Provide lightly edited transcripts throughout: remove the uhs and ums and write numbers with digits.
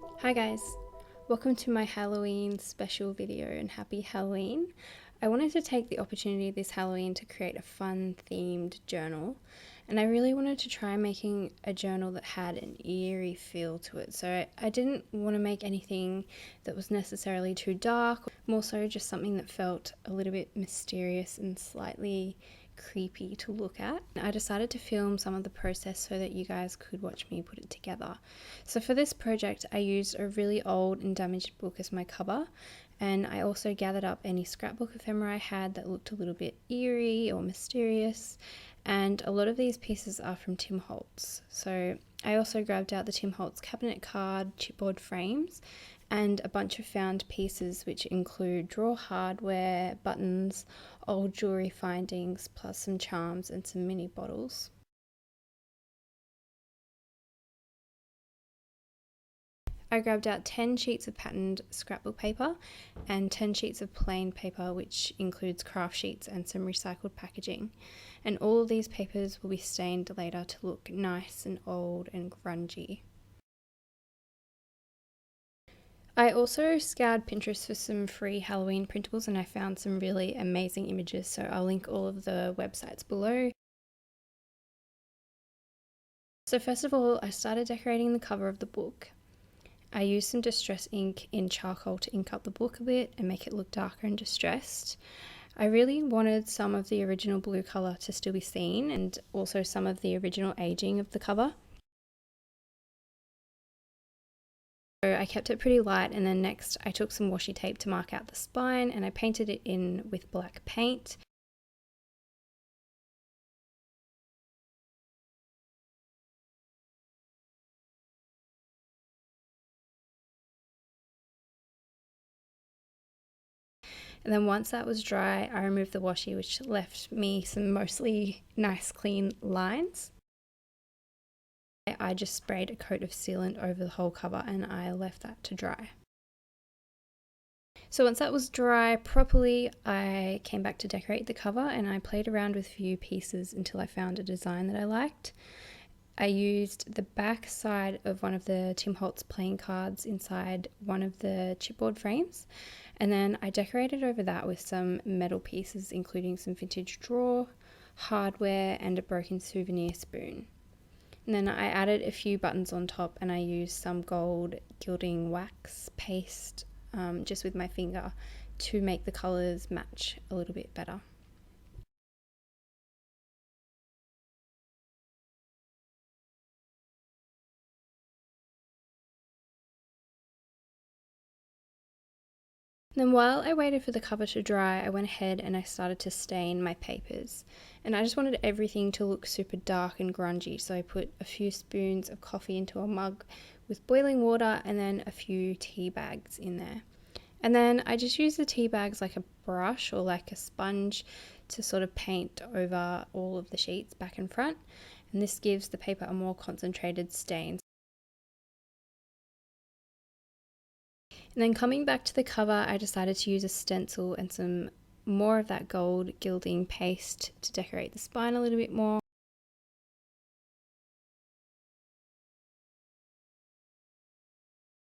Hi guys, welcome to my Halloween special video and happy Halloween. I wanted to take the opportunity this Halloween to create a fun themed journal, and I really wanted to try making a journal that had an eerie feel to it. So I didn't want to make anything that was necessarily too dark, more so just something that felt a little bit mysterious and slightly creepy to look at. I decided to film some of the process so that you guys could watch me put it together. So for this project I used a really old and damaged book as my cover, and I also gathered up any scrapbook ephemera I had that looked a little bit eerie or mysterious, and a lot of these pieces are from Tim Holtz. So I also grabbed out the Tim Holtz cabinet card chipboard frames and a bunch of found pieces, which include drawer hardware, buttons, old jewellery findings, plus some charms and some mini bottles. I grabbed out 10 sheets of patterned scrapbook paper and 10 sheets of plain paper, which includes craft sheets and some recycled packaging. And all of these papers will be stained later to look nice and old and grungy. I also scoured Pinterest for some free Halloween printables, and I found some really amazing images, so I'll link all of the websites below. So first of all, I started decorating the cover of the book. I used some distress ink in charcoal to ink up the book a bit and make it look darker and distressed. I really wanted some of the original blue colour to still be seen, and also some of the original aging of the cover. So I kept it pretty light, and then next I took some washi tape to mark out the spine and I painted it in with black paint. And then once that was dry, I removed the washi, which left me some mostly nice clean lines. I just sprayed a coat of sealant over the whole cover and I left that to dry. So once that was dry properly, I came back to decorate the cover and I played around with a few pieces until I found a design that I liked. I used the back side of one of the Tim Holtz playing cards inside one of the chipboard frames, and then I decorated over that with some metal pieces, including some vintage drawer, hardware, and a broken souvenir spoon. And then I added a few buttons on top, and I used some gold gilding wax paste just with my finger to make the colours match a little bit better. Then while I waited for the cover to dry, I went ahead and I started to stain my papers. And I just wanted everything to look super dark and grungy, so I put a few spoons of coffee into a mug with boiling water and then a few tea bags in there. And then I just used the tea bags like a brush or like a sponge to sort of paint over all of the sheets back and front. And this gives the paper a more concentrated stain. And then coming back to the cover, I decided to use a stencil and some more of that gold gilding paste to decorate the spine a little bit more.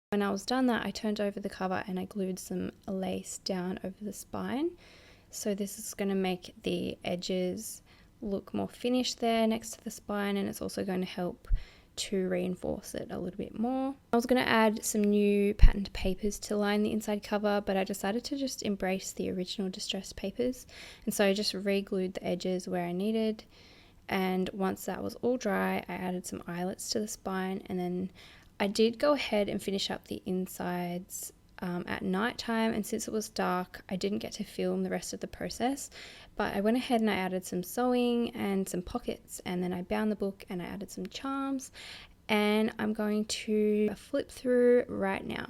When I was done that, I turned over the cover and I glued some lace down over the spine. So this is going to make the edges look more finished there next to the spine, and it's also going to help to reinforce it a little bit more. I was going to add some new patterned papers to line the inside cover, but I decided to just embrace the original distressed papers, and so I just re-glued the edges where I needed. And once that was all dry, I added some eyelets to the spine, and then I did go ahead and finish up the insides at night time, and since it was dark I didn't get to film the rest of the process, but I went ahead and I added some sewing and some pockets, and then I bound the book and I added some charms, and I'm going to flip through right now.